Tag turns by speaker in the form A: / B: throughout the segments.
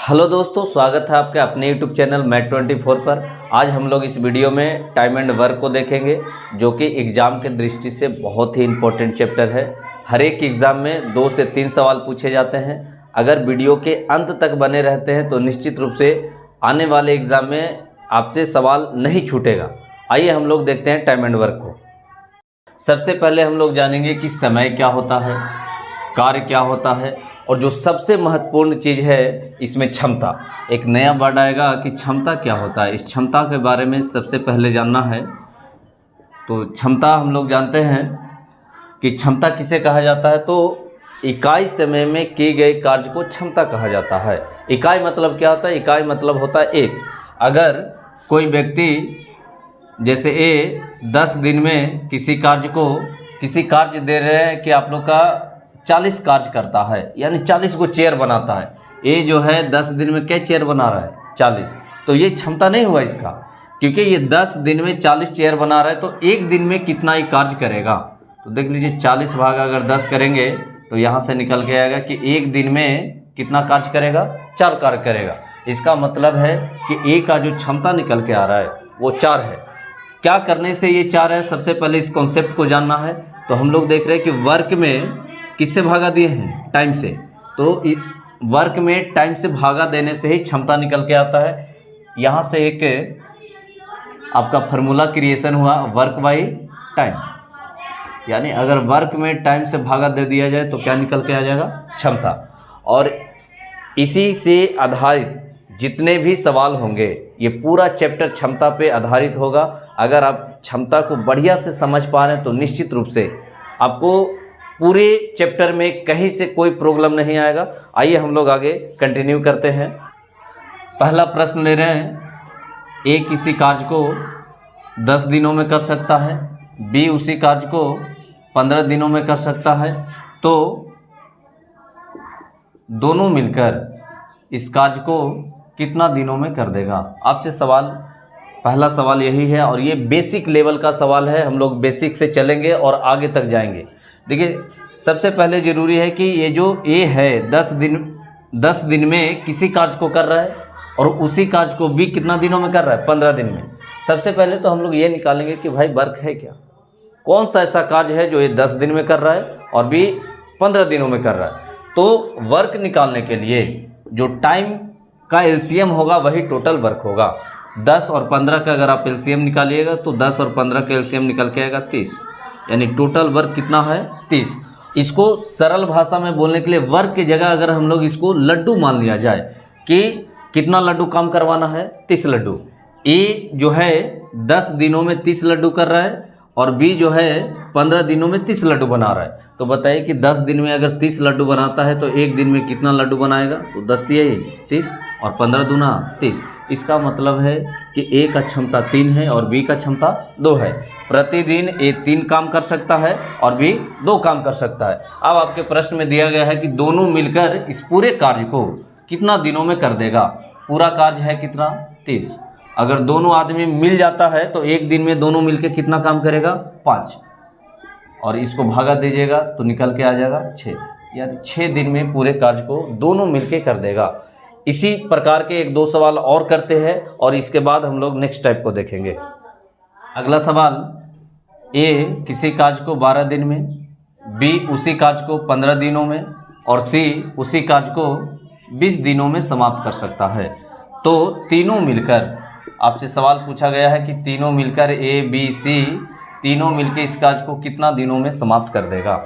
A: Hello दोस्तों, स्वागत है आपके अपने यूट्यूब चैनल मैथ24 पर। आज हम लोग इस वीडियो में टाइम एंड वर्क को देखेंगे, जो कि एग्ज़ाम के दृष्टि से बहुत ही इम्पोर्टेंट चैप्टर है। हर एक एग्ज़ाम में 2 से 3 सवाल पूछे जाते हैं। अगर वीडियो के अंत तक बने रहते हैं तो निश्चित रूप से आने वाले एग्ज़ाम में आपसे सवाल नहीं छूटेगा। आइए हम लोग देखते हैं टाइम एंड वर्क को। सबसे पहले हम लोग जानेंगे कि समय क्या होता है, कार्य क्या होता है, और जो सबसे महत्वपूर्ण चीज़ है इसमें क्षमता। एक नया वर्ड आएगा कि क्षमता क्या होता है। इस क्षमता के बारे में सबसे पहले जानना है। तो क्षमता हम लोग जानते हैं कि क्षमता किसे कहा जाता है, तो इकाई समय में किए गए कार्य को क्षमता कहा जाता है। इकाई मतलब क्या होता है? इकाई मतलब होता है एक। अगर कोई व्यक्ति जैसे ए 10 दिन में किसी कार्य दे रहे हैं कि आप लोग का 40 कार्य करता है, यानी 40 को चेयर बनाता है। ये जो है 10 दिन में क्या चेयर बना रहा है? 40। तो ये क्षमता नहीं हुआ इसका, क्योंकि ये 10 दिन में 40 चेयर बना रहा है। तो एक दिन में कितना ही कार्य करेगा? तो देख लीजिए, 40 भाग अगर 10 करेंगे तो यहाँ से निकल के आएगा कि एक दिन में कितना कार्य करेगा? 4 कार्य करेगा। इसका मतलब है कि ए का जो क्षमता निकल के आ रहा है वो 4 है। क्या करने से ये 4 है? सबसे पहले इस कॉन्सेप्ट को जानना है। तो हम लोग देख रहे हैं कि वर्क में किससे भागा दिए हैं? टाइम से। तो वर्क में टाइम से भागा देने से ही क्षमता निकल के आता है। यहाँ से एक आपका फार्मूला क्रिएशन हुआ, वर्क बाई टाइम। यानी अगर वर्क में टाइम से भागा दे दिया जाए तो क्या निकल के आ जाएगा? क्षमता। और इसी से आधारित जितने भी सवाल होंगे, ये पूरा चैप्टर क्षमता पे आधारित होगा। अगर आप क्षमता को बढ़िया से समझ पा रहे हैं तो निश्चित रूप से आपको पूरे चैप्टर में कहीं से कोई प्रॉब्लम नहीं आएगा। आइए हम लोग आगे कंटिन्यू करते हैं। पहला प्रश्न ले रहे हैं, ए किसी कार्य को 10 दिनों में कर सकता है, बी उसी कार्य को 15 दिनों में कर सकता है। तो दोनों मिलकर इस कार्य को कितना दिनों में कर देगा? आपसे पहला सवाल यही है, और ये बेसिक लेवल का सवाल है। हम लोग बेसिक से चलेंगे और आगे तक जाएंगे। देखिए, सबसे पहले ज़रूरी है कि ये जो ए है 10 दिन में किसी कार्य को कर रहा है, और उसी कार्य को बी कितना दिनों में कर रहा है? 15 दिन में। सबसे पहले तो हम लोग ये निकालेंगे कि भाई वर्क है क्या, कौन सा ऐसा कार्य है जो ये 10 दिन में कर रहा है और बी 15 दिनों में कर रहा है। तो वर्क निकालने के लिए जो टाइम का एलसीएम होगा वही टोटल वर्क होगा। 10 और 15 का अगर आप एलसीएम निकालिएगा तो 10 और 15 का एलसीएम निकल के आएगा 30, यानी टोटल वर्क कितना है? 30। इसको सरल भाषा में बोलने के लिए वर्क की जगह अगर हम लोग इसको लड्डू मान लिया जाए कि कितना लड्डू काम करवाना है? 30 लड्डू। ए जो है 10 दिनों में 30 लड्डू कर रहा है, और बी जो है 15 दिनों में 30 लड्डू बना रहा है। तो बताइए कि 10 दिन में अगर 30 लड्डू बनाता है तो एक दिन में कितना लड्डू बनाएगा? तो 10 दिए 30 और 15 दूना 30। इसका मतलब है कि ए का क्षमता 3 है और बी का क्षमता 2 है। प्रतिदिन ए 3 काम कर सकता है और बी 2 काम कर सकता है। अब आपके प्रश्न में दिया गया है कि दोनों मिलकर इस पूरे कार्य को कितना दिनों में कर देगा? पूरा कार्य है कितना? 30। अगर दोनों आदमी मिल जाता है तो एक दिन में दोनों मिलकर कितना काम करेगा? 5। और इसको भागा दीजिएगा तो निकल के आ जाएगा 6, यानी 6 दिन में पूरे कार्य को दोनों मिलके कर देगा। इसी प्रकार के 1-2 सवाल और करते हैं और इसके बाद हम लोग नेक्स्ट टाइप को देखेंगे। अगला सवाल, ए किसी कार्य को 12 दिन में, बी उसी कार्य को 15 दिनों में, और सी उसी कार्य को 20 दिनों में समाप्त कर सकता है। तो तीनों मिलकर, आपसे सवाल पूछा गया है कि तीनों मिलकर ए बी सी तीनों मिलकर इस कार्य को कितना दिनों में समाप्त कर देगा?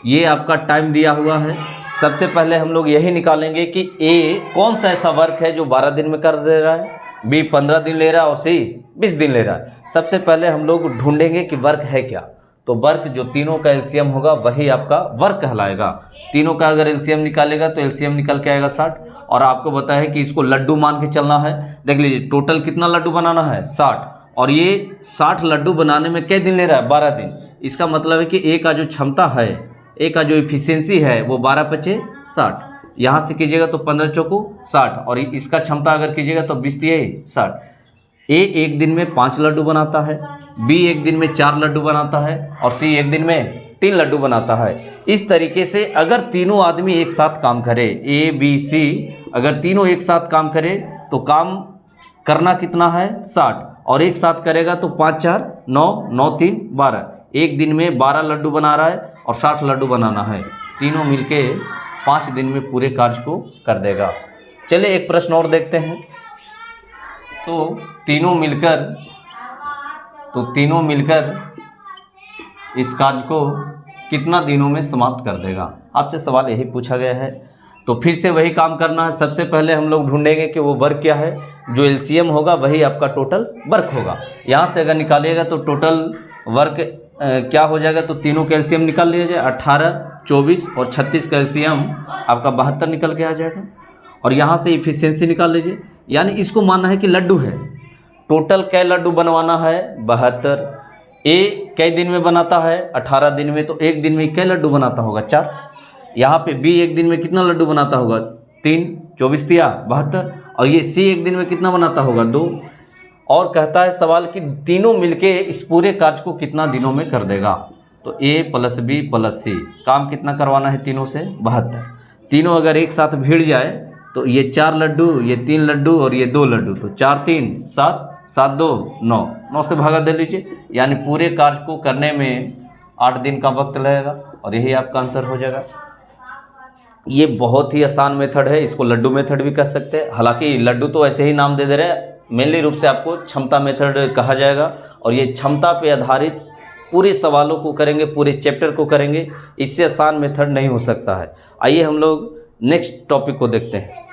A: ये आपका टाइम दिया हुआ है। सबसे पहले हम लोग यही निकालेंगे कि ए कौन सा ऐसा वर्क है जो 12 दिन में कर दे रहा है, बी 15 दिन ले रहा है और सी 20 दिन ले रहा है। सबसे पहले हम लोग ढूंढेंगे कि वर्क है क्या। तो वर्क जो तीनों का एलसीएम होगा वही आपका वर्क कहलाएगा। तीनों का अगर एलसीएम निकालेगा तो एलसीएम निकल के आएगा 60। और आपको बताया है कि इसको लड्डू मान के चलना है। देख लीजिए, टोटल कितना लड्डू बनाना है? 60। और ये 60 लड्डू बनाने में कितने दिन ले रहा है? 12 दिन। इसका मतलब है कि ए का जो क्षमता है, ए का जो इफिशियंसी है वो 12×5 = 60। यहाँ से कीजिएगा तो 15×4 = 60, और इसका क्षमता अगर कीजिएगा तो 20×3 = 60। ए एक दिन में 5 लड्डू बनाता है, बी एक दिन में 4 लड्डू बनाता है, और सी एक दिन में 3 लड्डू बनाता है। इस तरीके से अगर तीनों आदमी एक साथ काम करे, ए बी सी, अगर तीनों एक साथ काम करे तो काम करना कितना है 60, और एक साथ करेगा तो 5 4 9 9 3 12, एक दिन में 12 लड्डू बना रहा है और 60 लड्डू बनाना है। तीनों मिलके 5 दिन में पूरे कार्य को कर देगा। चलिए एक प्रश्न और देखते हैं। तो तीनों मिलकर इस कार्य को कितना दिनों में समाप्त कर देगा? आपसे सवाल यही पूछा गया है। तो फिर से वही काम करना है। सबसे पहले हम लोग ढूंढेंगे कि वो वर्क क्या है। जो एलसीएम होगा वही आपका टोटल वर्क होगा। यहाँ से अगर निकालिएगा तो टोटल वर्क क्या हो जाएगा, तो तीनों का एलसीएम निकाल लिया जाए। 18 24 और 36 का एलसीएम आपका 72 निकल के आ जाएगा। और यहाँ से इफिशियंसी निकाल लीजिए, यानी इसको मानना है कि लड्डू है। टोटल कै लड्डू बनवाना है 72। ए कई दिन में बनाता है 18 दिन में, तो एक दिन में कै लड्डू बनाता होगा 4। यहाँ पे बी एक दिन में कितना लड्डू बनाता होगा 3, 24 दिया 72, और ये सी एक दिन में कितना बनाता होगा 2। और कहता है सवाल कि तीनों मिलके इस पूरे कार्य को कितना दिनों में कर देगा। तो ए प्लस बी प्लस सी काम कितना करवाना है तीनों से 72। तीनों अगर एक साथ भिड़ जाए तो ये 4 लड्डू, ये 3 लड्डू और ये 2 लड्डू, तो 4 3 7 7 2 9, 9 से भागा दे लीजिए, यानी पूरे कार्य को करने में 8 दिन का वक्त लगेगा और यही आपका आंसर हो जाएगा। ये बहुत ही आसान मेथड है, इसको लड्डू मेथड भी कह सकते हैं। हालांकि लड्डू तो ऐसे ही नाम दे दे रहे हैं, मेनली रूप से आपको क्षमता मेथड कहा जाएगा। और ये क्षमता पे आधारित पूरे सवालों को करेंगे, पूरे चैप्टर को करेंगे, इससे आसान मेथड नहीं हो सकता है। आइए हम लोग नेक्स्ट टॉपिक को देखते हैं।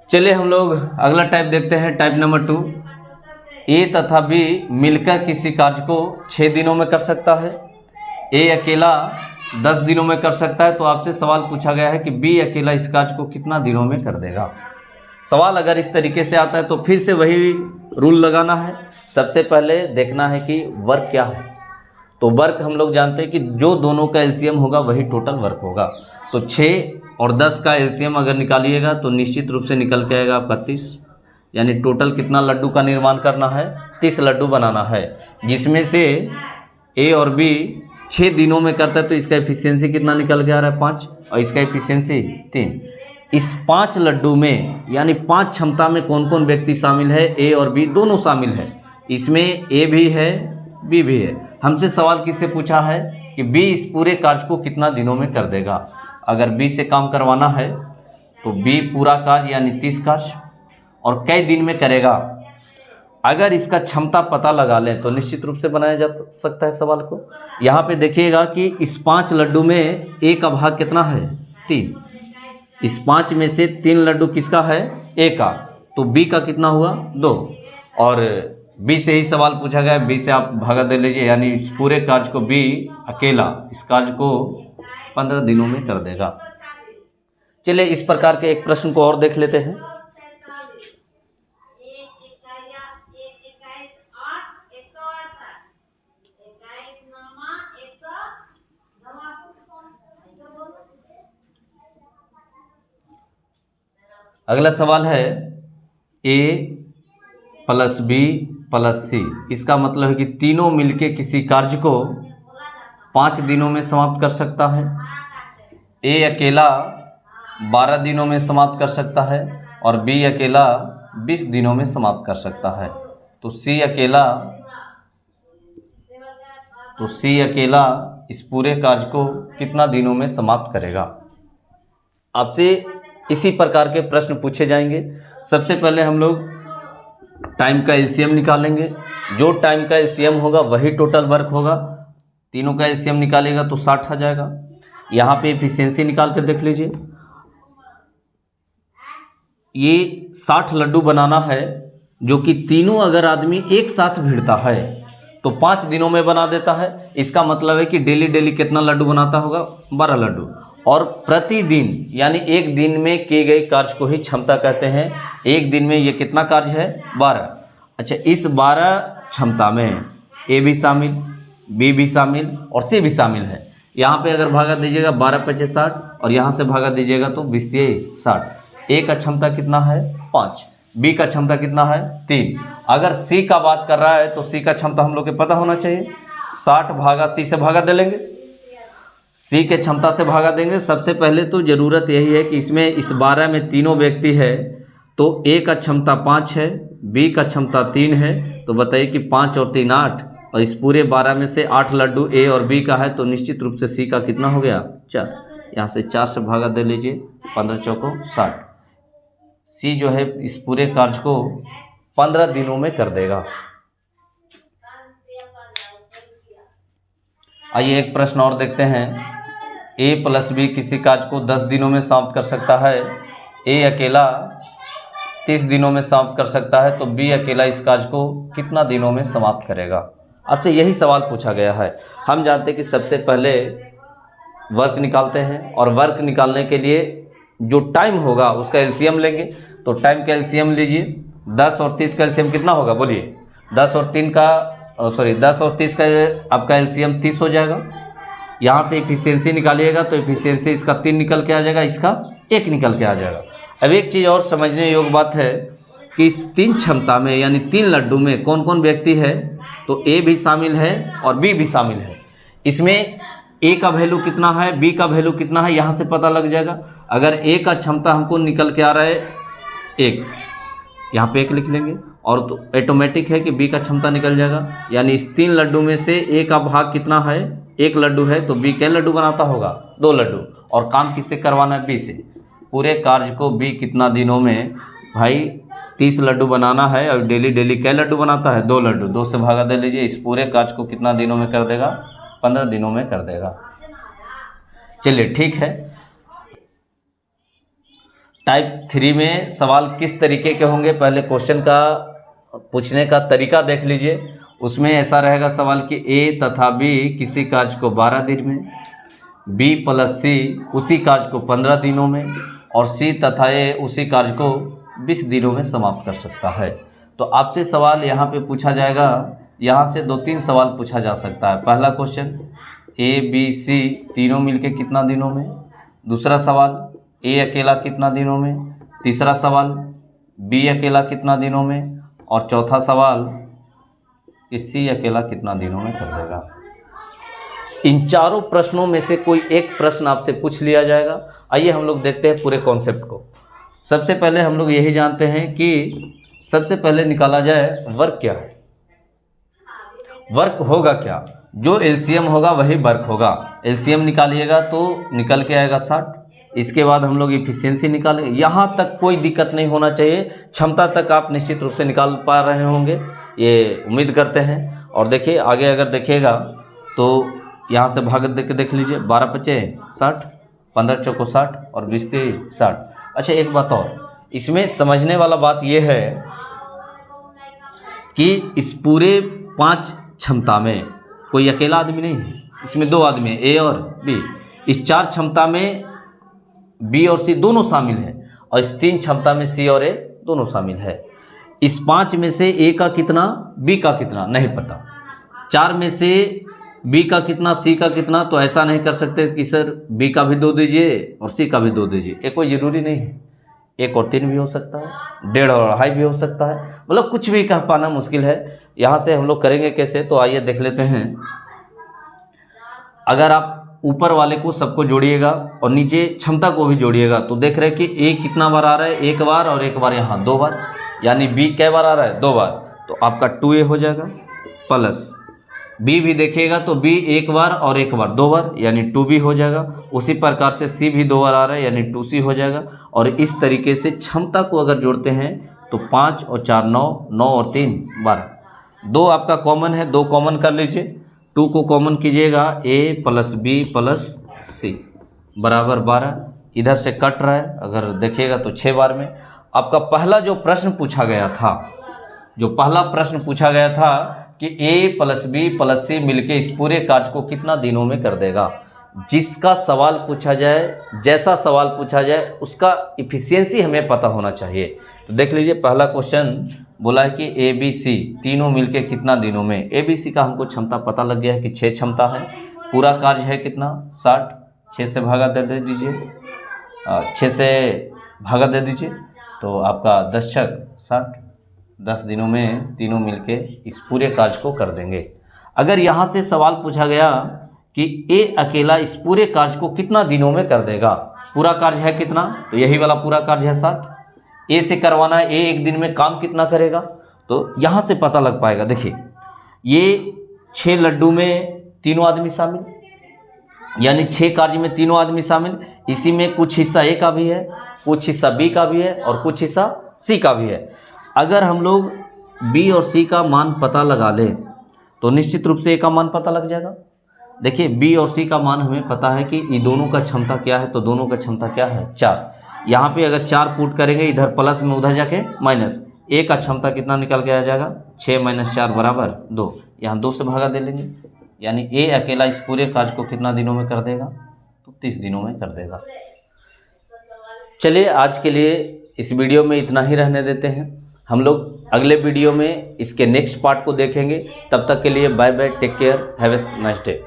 A: चलिए हम लोग अगला टाइप देखते हैं, टाइप नंबर 2। ए तथा बी मिलकर किसी कार्य को 6 दिनों में कर सकता है। ए अकेला 10 दिनों में कर सकता है। तो आपसे सवाल पूछा गया है कि बी अकेला इस कार्य को कितना दिनों में कर देगा। सवाल अगर इस तरीके से आता है तो फिर से वही रूल लगाना है। सबसे पहले देखना है कि वर्क क्या है। तो वर्क हम लोग जानते हैं कि जो दोनों का एलसीएम होगा वही टोटल वर्क होगा। तो 6 और 10 का एलसीएम अगर निकालिएगा तो निश्चित रूप से निकल के आएगा आपका 30, यानी टोटल कितना लड्डू का निर्माण करना है 30 लड्डू बनाना है, जिसमें से ए और बी 6 दिनों में करता है। तो इसका एफिशिएंसी कितना निकल के आ रहा है 5, और इसका एफिशिएंसी 3। इस 5 लड्डू में यानी 5 क्षमता में कौन कौन व्यक्ति शामिल है? ए और बी दोनों शामिल है। इसमें ए भी है बी भी है। हमसे सवाल किससे पूछा है कि बी इस पूरे कार्य को कितना दिनों में कर देगा। अगर बी से काम करवाना है तो बी पूरा कार्य यानी 30 कार्य और कई दिन में करेगा। अगर इसका क्षमता पता लगा लें तो निश्चित रूप से बनाया जा सकता है सवाल को। यहाँ पे देखिएगा कि इस 5 लड्डू में ए का भाग कितना है 3। इस 5 में से 3 लड्डू किसका है ए का, तो बी का कितना हुआ 2। और बी से ही सवाल पूछा गया, बी से आप भागा दे लीजिए, यानी इस पूरे कार्य को बी अकेला इस कार्य को 15 दिनों में कर देगा। चलिए इस प्रकार के एक प्रश्न को और देख लेते हैं। अगला सवाल है ए प्लस बी प्लस सी। इसका मतलब है कि तीनों मिलके किसी कार्य को 5 दिनों में समाप्त कर सकता है। ए अकेला 12 दिनों में समाप्त कर सकता है और बी अकेला 20 दिनों में समाप्त कर सकता है। तो सी अकेला इस पूरे कार्य को कितना दिनों में समाप्त करेगा। आपसे इसी प्रकार के प्रश्न पूछे जाएंगे। सबसे पहले हम लोग टाइम का एलसीएम निकालेंगे। जो टाइम का एलसीएम होगा वही टोटल वर्क होगा। तीनों का एलसीएम निकालेगा तो 60 आ जाएगा। यहाँ पे एफिशिएंसी निकाल कर देख लीजिए। ये 60 लड्डू बनाना है, जो कि तीनों अगर आदमी एक साथ भिड़ता है तो 5 दिनों में बना देता है। इसका मतलब है कि डेली डेली कितना लड्डू बनाता होगा 12 लड्डू। और प्रतिदिन यानी एक दिन में किए गए कार्य को ही क्षमता कहते हैं। एक दिन में ये कितना कार्य है 12। अच्छा, इस 12 क्षमता में ए भी शामिल, बी भी शामिल और सी भी शामिल है। यहाँ पे अगर भागा दीजिएगा 12 × 5 = 60 और यहाँ से भागा दीजिएगा तो 20 × 60। ए का क्षमता कितना है 5, बी का क्षमता कितना है 3। अगर सी का बात कर रहा है तो सी का क्षमता हम लोग को पता होना चाहिए। 60 भागा सी से भागा दे लेंगे। सी के क्षमता से भागा देंगे। सबसे पहले तो ज़रूरत यही है कि इसमें इस 12 में तीनों व्यक्ति है, तो ए का क्षमता 5 है, बी का क्षमता 3 है, तो बताइए कि 5 और 3 8, और इस पूरे 12 में से 8 लड्डू ए और बी का है, तो निश्चित रूप से सी का कितना हो गया 4। यहाँ से 4 से भागा दे लीजिए, 15 चौको 60। सी जो है इस पूरे कार्य को 15 दिनों में कर देगा। आइए एक प्रश्न और देखते हैं। ए प्लस बी किसी कार्य को 10 दिनों में समाप्त कर सकता है। ए अकेला 30 दिनों में समाप्त कर सकता है, तो बी अकेला इस कार्य को कितना दिनों में समाप्त करेगा। आपसे यही सवाल पूछा गया है। हम जानते हैं कि सबसे पहले वर्क निकालते हैं, और वर्क निकालने के लिए जो टाइम होगा उसका एलसीएम लेंगे। तो टाइम का एलसीएम लीजिए, 10 और 30 का एलसीएम कितना होगा बोलिए। 10 और 30 का आपका एलसीएम 30 हो जाएगा। यहाँ से इफिशियंसी निकालिएगा तो इफिशियंसी इसका 3 निकल के आ जाएगा, इसका 1 निकल के आ जाएगा। अब एक चीज़ और समझने योग्य बात है कि इस 3 क्षमता में यानी 3 लड्डू में कौन कौन व्यक्ति है, तो ए भी शामिल है और बी भी शामिल है। इसमें ए का वैल्यू कितना है, बी का वैल्यू कितना है, यहाँ से पता लग जाएगा। अगर ए का क्षमता हमको निकल के आ रहा है 1, यहाँ पे 1 लिख लेंगे, और तो ऑटोमेटिक है कि बी का क्षमता निकल जाएगा। यानी इस 3 लड्डू में से ए का भाग कितना है, 1 लड्डू है, तो बी क्या लड्डू बनाता होगा 2 लड्डू। और काम किससे करवाना है, बी से। पूरे कार्य को बी कितना दिनों में, भाई 30 लड्डू बनाना है, और डेली डेली क्या लड्डू बनाता है 2 लड्डू। 2 से भागा दे लीजिए, इस पूरे कार्य को कितना दिनों में कर देगा, 15 दिनों में कर देगा। चलिए ठीक है। टाइप 3 में सवाल किस तरीके के होंगे, पहले क्वेश्चन का पूछने का तरीका देख लीजिए। उसमें ऐसा रहेगा सवाल कि ए तथा बी किसी कार्य को 12 दिन में, बी प्लस सी उसी कार्य को 15 दिनों में, और सी तथा ए उसी कार्य को 20 दिनों में समाप्त कर सकता है। तो आपसे सवाल यहाँ पे पूछा जाएगा, यहाँ से 2-3 सवाल पूछा जा सकता है। पहला क्वेश्चन ए बी सी तीनों मिलके कितना दिनों में, दूसरा सवाल ए अकेला कितना दिनों में, तीसरा सवाल बी अकेला कितना दिनों में, और चौथा सवाल कि सी अकेला कितना दिनों में कर देगा। इन चारों प्रश्नों में से कोई एक प्रश्न आपसे पूछ लिया जाएगा। आइए हम लोग देखते हैं पूरे कॉन्सेप्ट को। सबसे पहले हम लोग यही जानते हैं कि सबसे पहले निकाला जाए वर्क क्या है। वर्क होगा क्या, जो एलसीएम होगा वही वर्क होगा। एलसीएम निकालिएगा तो निकल के आएगा 60। इसके बाद हम लोग इफिशियंसी निकालेंगे। यहाँ तक कोई दिक्कत नहीं होना चाहिए, क्षमता तक आप निश्चित रूप से निकाल पा रहे होंगे, ये उम्मीद करते हैं। और देखिए आगे अगर देखिएगा तो यहाँ से भाग देख लीजिए, 12 पचे 60, 15 चौको 60 और 20 60। अच्छा एक बात और इसमें समझने वाला बात यह है कि इस पूरे 5 क्षमता में कोई अकेला आदमी नहीं है, इसमें 2 आदमी है, ए और बी। इस 4 क्षमता में बी और सी दोनों शामिल हैं, और इस 3 क्षमता में सी और ए दोनों शामिल है। इस 5 में से ए का कितना, बी का कितना नहीं पता। 4 में से बी का कितना, सी का कितना, तो ऐसा नहीं कर सकते कि सर बी का भी 2 दीजिए और सी का भी 2 दीजिए। ये कोई ज़रूरी नहीं है, 1 और 3 भी हो सकता है, 1.5 और 2.5 भी हो सकता है, मतलब कुछ भी कह पाना मुश्किल है। यहाँ से हम लोग करेंगे कैसे, तो आइए देख लेते हैं। अगर आप ऊपर वाले को सबको जोड़िएगा और नीचे क्षमता को भी जोड़िएगा, तो देख रहे हैं कि ए कितना बार आ रहा है, 1 बार, और 1 बार यहाँ 2 बार, यानी बी कै बार आ रहा है 2 बार, तो आपका 2a हो जाएगा। प्लस बी भी देखिएगा तो बी 1 बार और 1 बार 2 बार, यानी 2b हो जाएगा। उसी प्रकार से सी भी 2 बार आ रहा है, यानी 2c हो जाएगा। और इस तरीके से क्षमता को अगर जोड़ते हैं तो 5 और 4 9, 9 और 3 12। 2 आपका कॉमन है, 2 कॉमन कर लीजिए। 2 को कॉमन कीजिएगा, a प्लस बी प्लस सी बराबर 12। इधर से कट रहा है, अगर देखिएगा तो 6 बार में। आपका पहला जो प्रश्न पूछा गया था, कि a प्लस बी प्लस सी मिलके इस पूरे कार्य को कितना दिनों में कर देगा। जिसका सवाल पूछा जाए, जैसा सवाल पूछा जाए, उसका इफिशियंसी हमें पता होना चाहिए। तो देख लीजिए पहला क्वेश्चन बोला है कि ए बी सी तीनों मिलके कितना दिनों में। ए बी सी का हमको क्षमता पता लग गया है कि 6 क्षमता है। पूरा कार्य है कितना 60, 6 से भागा दे दीजिए, 6 से भागा दे दीजिए, तो आपका 10 छक 60, 10 दिनों में तीनों मिलके इस पूरे कार्य को कर देंगे। अगर यहाँ से सवाल पूछा गया कि ए अकेला इस पूरे कार्य को कितना दिनों में कर देगा। पूरा कार्य है कितना, तो यही वाला पूरा कार्य है 60। ए से करवाना है, ए एक दिन में काम कितना करेगा, तो यहाँ से पता लग पाएगा। देखिए ये 6 लड्डू में तीनों आदमी शामिल, यानी 6 कार्य में तीनों आदमी शामिल। इसी में कुछ हिस्सा ए का भी है, कुछ हिस्सा बी का भी है और कुछ हिस्सा सी का भी है। अगर हम लोग बी और सी का मान पता लगा ले तो निश्चित रूप से ए का मान पता लग जाएगा। देखिए बी और सी का मान हमें पता है कि ये दोनों का क्षमता क्या है, तो दोनों का क्षमता क्या है 4। यहाँ पे अगर 4 पुट करेंगे, इधर प्लस में उधर जाके माइनस, ए का क्षमता कितना निकल के आ जाएगा 6 - 4 बराबर 2। यहाँ 2 से भागा दे लेंगे, यानी ए अकेला इस पूरे कार्य को कितना दिनों में कर देगा, तो 30 दिनों में कर देगा। चलिए आज के लिए इस वीडियो में इतना ही रहने देते हैं। हम लोग अगले वीडियो में इसके नेक्स्ट पार्ट को देखेंगे। तब तक के लिए bye bye, take care, have a nice day.